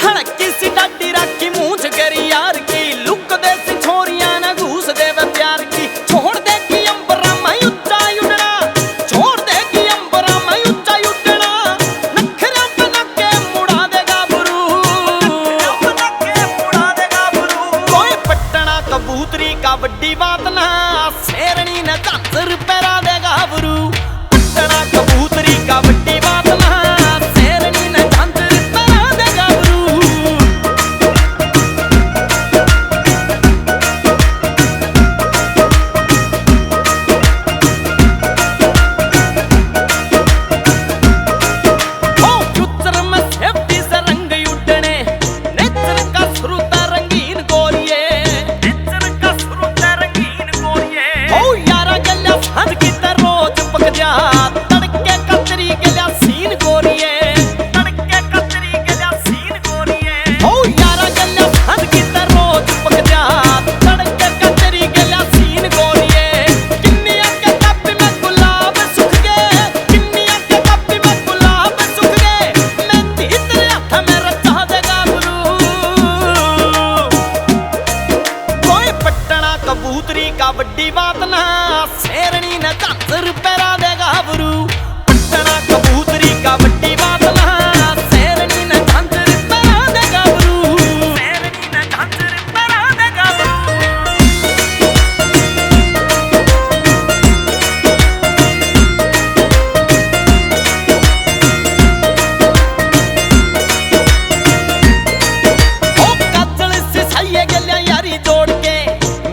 हड़की सी daddy राखी मूंछ करी यार की, लुक दे सी छोरियां न घूस देवे प्यार की। छोड़ देगी अंबरा मैं उच्चा उड़ना, छोड़ देगी अंबरा मैं उच्चा उड़ना। नखरा बना के मुड़ा देगा बुरू, कोई पटना कबूतरी का बड़ी बात ना, शेरनी न चादर पैरा देगा बुरू। पटना कबूतरी का बड़ी बात ना, शेरनी न चादर पैरा देगा बुरू। ओ फ्यूचर में सेफ्टी से रंग उड़ने, नेचर का श्रुता रंगीन गोरिये, नेचर का श्रुता रंगीन गोरिये। ओ यारा गल्या साध की रोज पक जा, तड़के कतरी गल्या सीन गोरिये, तड़के कतरी गल्या सीन गोरिये। ओ यारा गल्या साध की रोज पक जा, तड़के कतरी गल्या सीन गोरिये। किन्निया के कप में गुलाब सूख गए, किन्निया के कप में गुलाब सूख गए। मैं तेरे हाथ में रचा देगा गुरु, कोई पटना कबूतरी का बड़ी बात ना, शेरनी न चादर पैरा देगा बुरू। पटना कबूतरी का बड़ी बात ना, शेरनी न चादर पैरा देगा बुरू, शेरनी न चादर पैरा देगा बुरू। ओ काजल से सही गलिया यारी जोड़ के,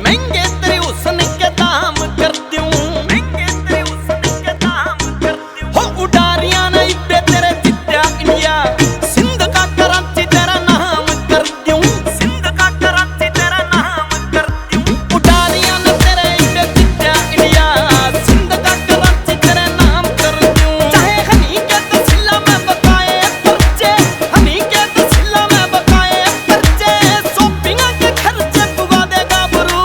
महंगे तेरे हुस्न के दाम कर दूं, महंगे तेरे हुस्न के दाम कर दूं। हो उडारियां ना इब्बे तेरे जिद्दा इंडिया, सिंध का कराची तेरा नाम कर दूं, सिंध का कराची तेरा नाम कर दूं। उडारियां ना तेरे इब्बे जिद्दा इंडिया, सिंध का कराची तेरा नाम कर दूं। चाहे हनी के तहसीला में बकाए पर्चे, हनी के तहसीला में बकाए पर्चे। शॉपिंग के खर्चे पुगा देगा बुरू,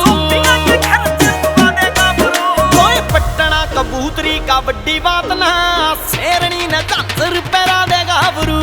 शॉपिंग के खर्चे पुगा देगा बुरू। कोई पटना कबूतरी का बड़ी बात ना, शेरनी न चादर पैरा देगा बुरू।